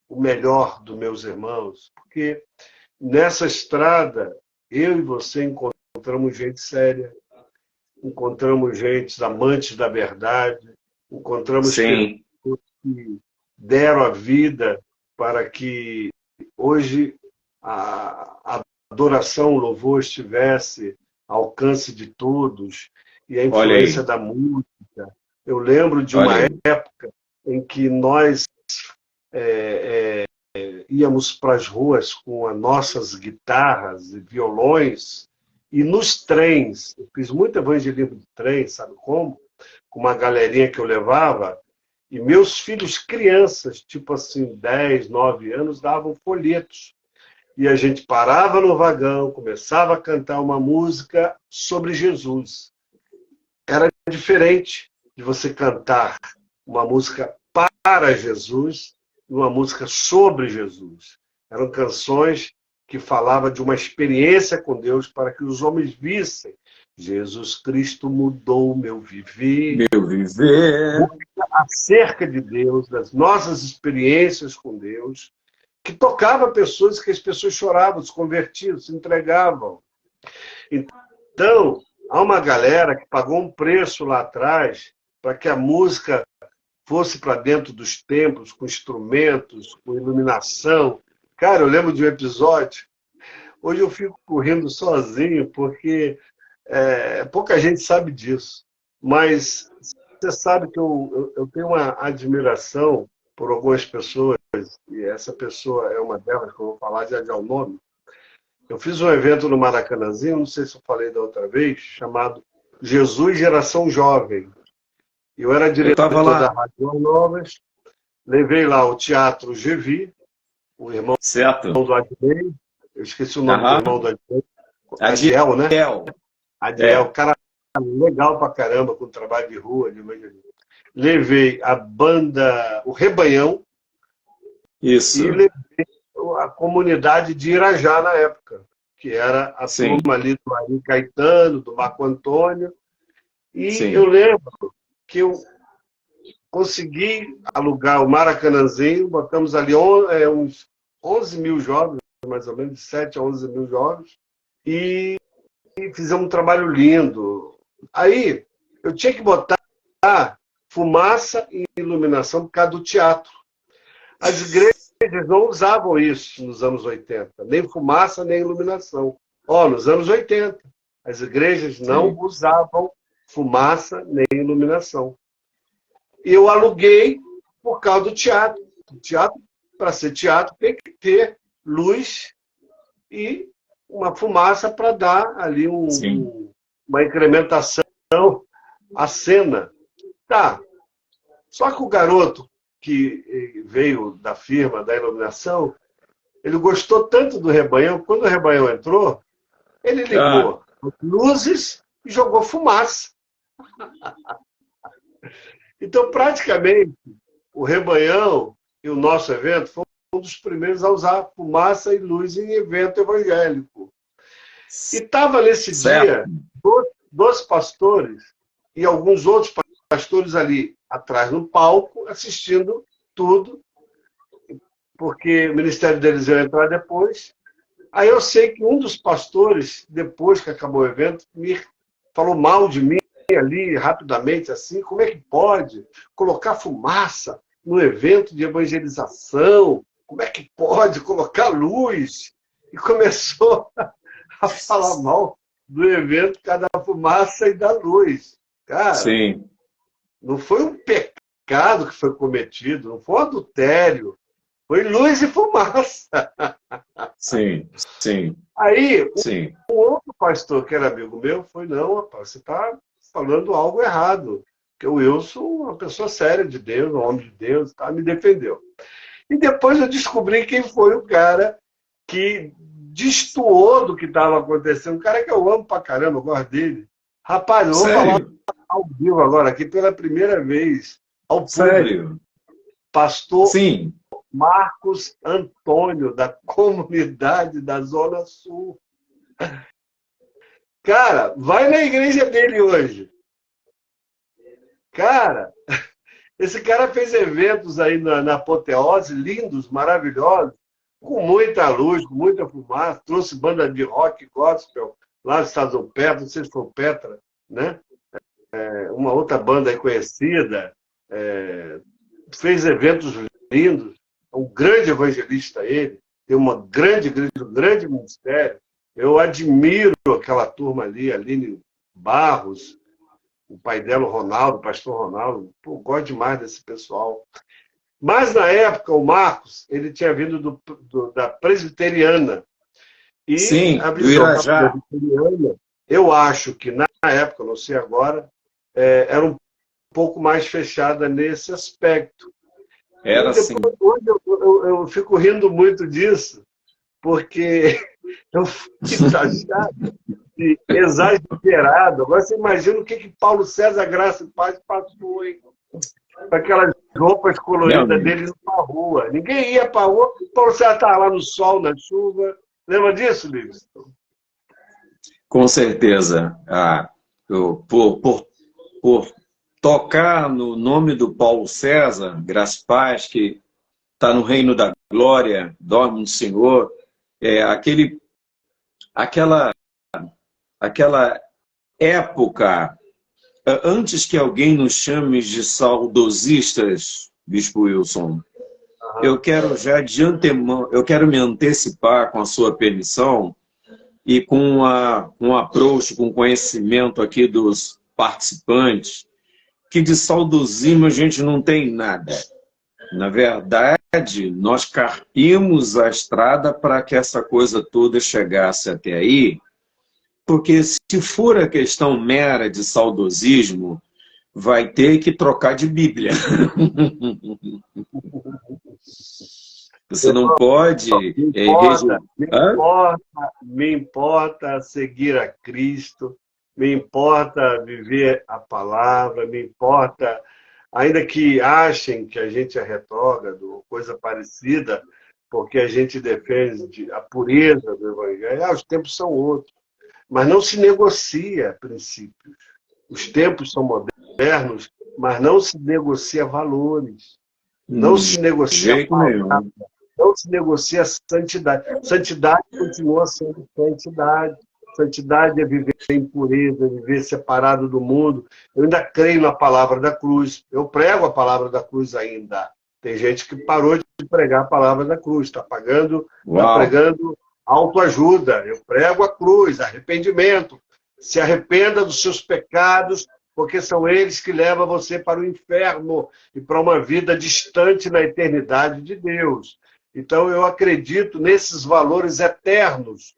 o melhor dos meus irmãos, porque nessa estrada, eu e você encontramos gente séria, encontramos gente amantes da verdade, encontramos Sim. pessoas que deram a vida para que hoje a adoração, o louvor estivesse ao alcance de todos, e a Olha influência aí. da música. Eu lembro de Olha uma aí. época em que nós íamos para as ruas com as nossas guitarras e violões, e nos trens, eu fiz muito evangelismo de trem, sabe como? Com uma galerinha que eu levava, e meus filhos crianças, tipo assim, 10, 9 anos, davam folhetos. E a gente parava no vagão, começava a cantar uma música sobre Jesus. Era diferente de você cantar uma música para Jesus e uma música sobre Jesus. Eram canções que falavam de uma experiência com Deus para que os homens vissem. Jesus Cristo mudou o meu viver. Meu viver. Acerca de Deus, das nossas experiências com Deus, que tocava pessoas, que as pessoas choravam, se convertiam, se entregavam. Então, há uma galera que pagou um preço lá atrás para que a música fosse para dentro dos templos, com instrumentos, com iluminação. Cara, eu lembro de um episódio, hoje eu fico rindo sozinho, porque pouca gente sabe disso. Mas você sabe que eu tenho uma admiração por algumas pessoas, e essa pessoa é uma delas, que eu vou falar já já o nome. Eu fiz um evento no Maracanãzinho, não sei se eu falei da outra vez, chamado Jesus Geração Jovem. Eu era Eu diretor estava da lá. Rádio Novas, levei lá o Teatro Gevi, o irmão Certo. do Adnei, eu esqueci o nome do Aham. irmão do Adnei, Adiel, né? né? Adiel, cara legal pra caramba, com trabalho de rua, de evangelismo. Levei a banda, o Rebanhão, Isso. e levei a comunidade de Irajá na época, que era a Sim. turma ali do Ari Caetano, do Marco Antônio. E Sim. eu lembro que eu consegui alugar o Maracanãzinho, botamos ali uns 11 mil jovens, mais ou menos, de 7 a 11 mil jovens, e fizemos um trabalho lindo. Aí, eu tinha que botar fumaça e iluminação por causa do teatro. As igrejas não usavam isso nos anos 80, nem fumaça, nem iluminação. Nos anos 80, as igrejas não Sim. usavam fumaça nem iluminação. E eu aluguei por causa do teatro. O teatro, para ser teatro, tem que ter luz e uma fumaça para dar ali uma incrementação à cena. Tá. Só que o garoto que veio da firma da iluminação, ele gostou tanto do Rebanhão, quando o Rebanhão entrou, ele ligou luzes e jogou fumaça. Então, praticamente, o Rebanhão e o nosso evento foi um dos primeiros a usar fumaça e luz em evento evangélico. E estava nesse Certo. dia dois pastores e alguns outros pastores ali atrás no palco, assistindo tudo, porque o ministério deles ia entrar depois. Aí eu sei que um dos pastores, depois que acabou o evento, me falou mal de mim ali, rapidamente, assim, como é que pode colocar fumaça no evento de evangelização? Como é que pode colocar luz? E começou a falar mal do evento, cada fumaça e da luz. Cara, Sim, não foi um pecado que foi cometido, não foi um adultério, foi luz e fumaça. sim, sim, Aí, sim. um outro pastor que era amigo meu foi, não, rapaz, você está falando algo errado. Porque o Wilson, uma pessoa séria de Deus, um homem de Deus, tá, me defendeu. E depois eu descobri quem foi o cara que destoou do que estava acontecendo. Um cara que eu amo pra caramba, eu gosto dele. Rapaz, eu vou falar Sério? ao vivo agora, aqui pela primeira vez, ao público. Sério? Pastor Sim. Marcos Antônio, da comunidade da Zona Sul. Cara, vai na igreja dele hoje. Cara, esse cara fez eventos aí na Apoteose, lindos, maravilhosos, com muita luz, com muita fumaça, trouxe banda de rock gospel lá dos Estados Unidos, Petra, não sei se foi o Petra, né? Uma outra banda aí conhecida, fez eventos lindos, é um grande evangelista ele, tem uma grande igreja, um grande ministério. Eu admiro aquela turma ali, Aline Barros, o pai dela, o Ronaldo, o pastor Ronaldo. Pô, gosto demais desse pessoal. Mas, na época, o Marcos, ele tinha vindo da presbiteriana. E Sim, a do visão da Irajá. presbiteriana, eu acho que, na época, não sei agora, era um pouco mais fechada nesse aspecto. E Era assim. depois, hoje, eu fico rindo muito disso, porque eu fui taxado de exagerado. Agora você imagina o que Paulo César Graça e Paz passou, hein? Com aquelas roupas Meu coloridas amigo, dele na rua. Ninguém ia para a rua. Paulo César estava lá no sol, na chuva. Lembra disso, Livingston? com certeza. Por tocar no nome do Paulo César, graças a Paz, que está no reino da glória, dorme no Senhor, aquela, aquela época, antes que alguém nos chame de saudosistas, Bispo Wilson, eu quero já de antemão, eu quero me antecipar, com a sua permissão, e com um approach, com conhecimento aqui dos participantes, que de saudosismo a gente não tem nada. Na verdade, nós carpimos a estrada para que essa coisa toda chegasse até aí, porque se for a questão mera de saudosismo, vai ter que trocar de Bíblia. Você não pode... Me importa, me importa, me importa seguir a Cristo, me importa viver a palavra, me importa, ainda que achem que a gente é retrógrado ou coisa parecida, porque a gente defende a pureza do Evangelho. Os tempos são outros, mas não se negocia princípios. Os tempos são modernos, mas não se negocia valores, não se negocia jeito nenhum. não se negocia a santidade. Santidade continua sendo santidade. Santidade é viver em pureza, viver separado do mundo. Eu ainda creio na palavra da cruz. Eu prego a palavra da cruz ainda. Tem gente que parou de pregar a palavra da cruz, está pregando autoajuda. Eu prego a cruz, arrependimento. Se arrependa dos seus pecados, porque são eles que levam você para o inferno e para uma vida distante na eternidade de Deus. Então, eu acredito nesses valores eternos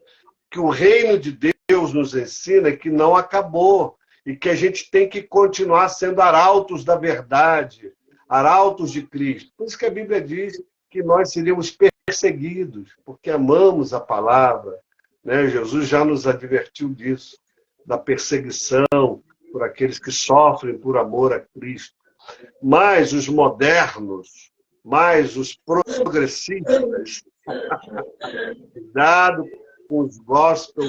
que o reino de Deus nos ensina que não acabou e que a gente tem que continuar sendo arautos da verdade, arautos de Cristo. Por isso que a Bíblia diz que nós seríamos perseguidos, porque amamos a palavra, né? Jesus já nos advertiu disso, da perseguição, por aqueles que sofrem por amor a Cristo. Mas os modernos, mais os progressistas, cuidado com os gospel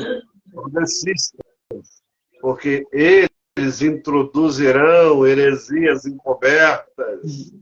progressistas, porque eles introduzirão heresias encobertas.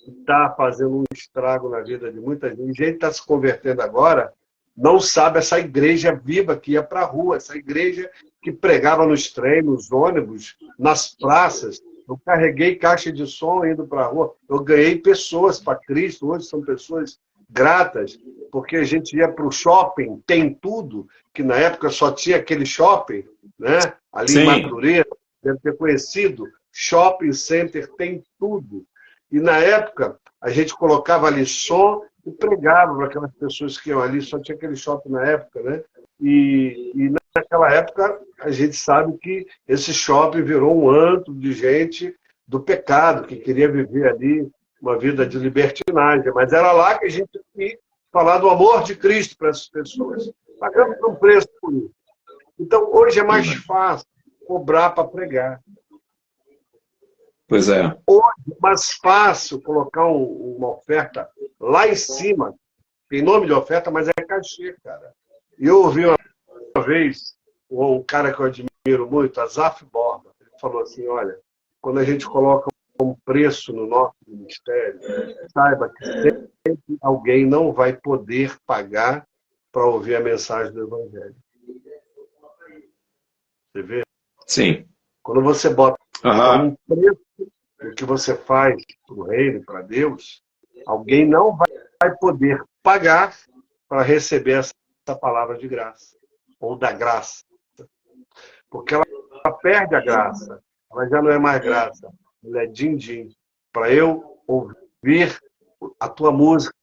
Está fazendo um estrago na vida de muita gente. Gente que está se convertendo agora não sabe essa igreja viva que ia para a rua, essa igreja que pregava nos trens, nos ônibus, nas praças. Eu carreguei caixa de som indo para a rua. Eu ganhei pessoas para Cristo. Hoje são pessoas gratas, porque a gente ia para o shopping, tem tudo, que na época só tinha aquele shopping, né? Ali em Madureira, deve ter conhecido. Shopping Center tem tudo. E na época, a gente colocava ali som e pregava para aquelas pessoas que iam ali, só tinha aquele shopping na época, né? E naquela época, a gente sabe que esse shopping virou um antro de gente do pecado, que queria viver ali uma vida de libertinagem. Mas era lá que a gente tinha que falar do amor de Cristo para essas pessoas. Pagamos um preço por isso. Então, hoje é mais fácil cobrar para pregar. Pois é. Hoje é mais fácil colocar uma oferta lá em cima. Tem nome de oferta, mas é cachê, cara. E eu ouvi uma vez um cara que eu admiro muito, Azaf Borba. Ele falou assim, olha, quando a gente coloca um preço no nosso ministério, saiba que sempre alguém não vai poder pagar para ouvir a mensagem do Evangelho. Você vê? Sim. Quando você bota um preço no que você faz para o reino, para Deus, alguém não vai poder pagar para receber essa palavra de graça, ou da graça. Porque ela perde a graça, ela já não é mais graça, ela é din-din. Para eu ouvir a tua música,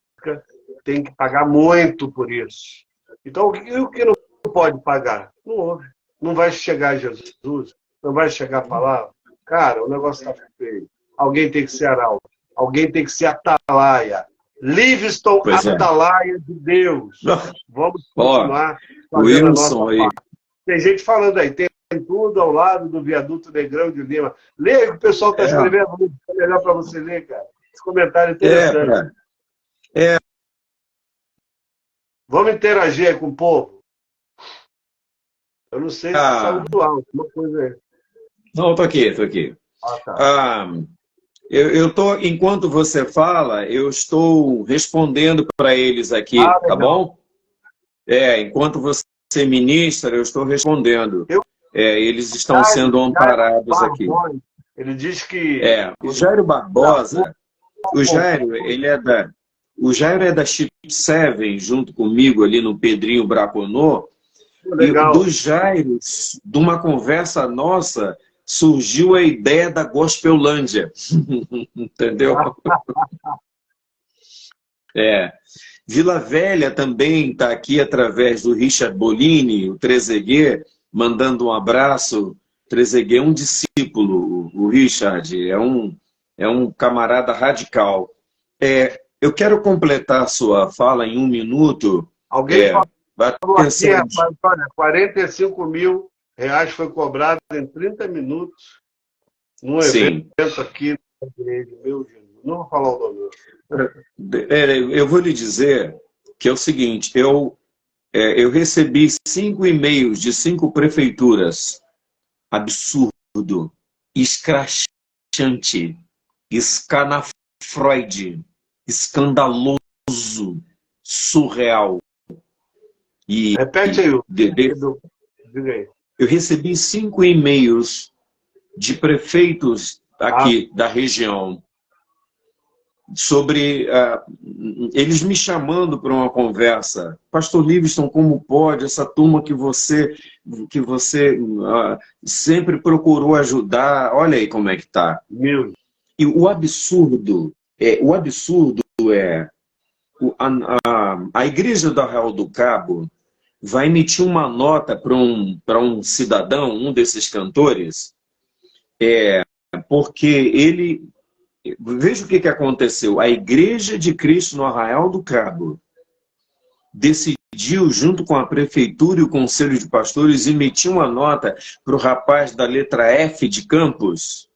tem que pagar muito por isso. Então, o que não pode pagar? Não ouve. Não vai chegar a Jesus, não vai chegar a palavra. Cara, o negócio está feio. Alguém tem que ser arauto. Alguém tem que ser atalaia. Livingston, atalaia de Deus. Vamos continuar fazendo a nossa parte. Tem gente falando aí, tem tudo ao lado do viaduto Negrão de Lima. Lê o que o pessoal está escrevendo. É melhor para você ler, cara. Esse comentário é interessante. Vamos interagir aí com o povo. Eu não sei se saiu do alto, uma coisa aí. Não, estou aqui. Enquanto você fala, eu estou respondendo para eles aqui, tá bom? Enquanto você ministra, eu estou respondendo. Eles estão sendo amparados aqui. Ele diz que... O Jairo Barbosa, o Jairo é da Chip 7, junto comigo ali no Pedrinho Braconô. Legal. E do Jairo, de uma conversa nossa, surgiu a ideia da Gospelândia. Entendeu? Vila Velha também está aqui através do Richard Bolini, o Trezeguet, mandando um abraço. Trezeguet é um discípulo, o Richard, é um camarada radical. Eu quero completar a sua fala em 1 minuto. Alguém falou aqui, rapaz, olha, 45 mil reais foi cobrado em 30 minutos num evento aqui na igreja. Meu Jesus, não vou falar o nome. Eu vou lhe dizer que é o seguinte, eu recebi 5 e-mails de 5 prefeituras. Absurdo, escrachante, escanafroide, escandaloso, surreal. Repete aí. Eu recebi 5 e-mails de prefeitos aqui da região sobre eles me chamando para uma conversa. Pastor Livingston, como pode essa turma que você sempre procurou ajudar? Olha aí como é que tá. E o absurdo é a igreja do Arraial do Cabo vai emitir uma nota para um cidadão, um desses cantores, porque ele... Veja o que aconteceu. A Igreja de Cristo no Arraial do Cabo decidiu pediu, junto com a prefeitura e o conselho de pastores, emitir uma nota para o rapaz da letra F de Campos,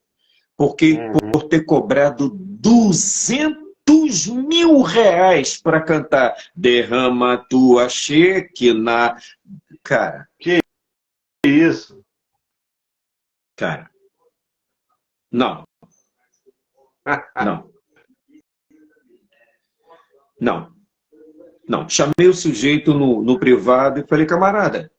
porque Uhum. por ter cobrado R$ 200.000 para cantar Derrama Tua Shekinah. Cara, Isso. cara, não, não, não, não. Chamei o sujeito no privado e falei, camarada,